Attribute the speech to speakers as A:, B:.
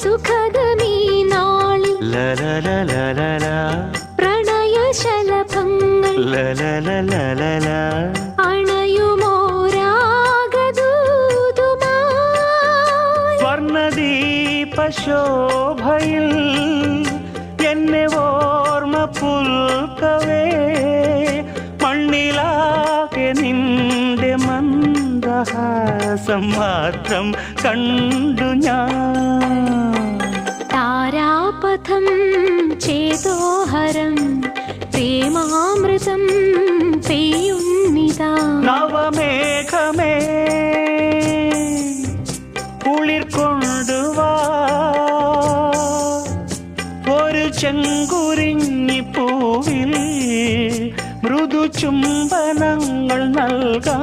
A: സുഖദമീ നാളിൽ പ്രണയശലഭങ്ങൾ അണയുമോരാഗദൂതുമായി
B: സ്വർണദീപശോഭയിൽ എന്നെ ഓർമ്മ പുൽക്കവേ മണ്ണിലാകെ നിന്റെ മന്ദഹാസം മാത്രം കണ്ടു ഞാൻ.
A: താരാപഥം ചേതോഹരം പ്രേമാമൃതം പെയ്യുന്നിതാ.
B: നവമേഘമേ കുളിർ കൊണ്ടുവാ ഒരു ചെങ്കുരിഞ്ഞി പൂവിൽ മൃദു ചുംബനങ്ങൾ നൽകാൻ.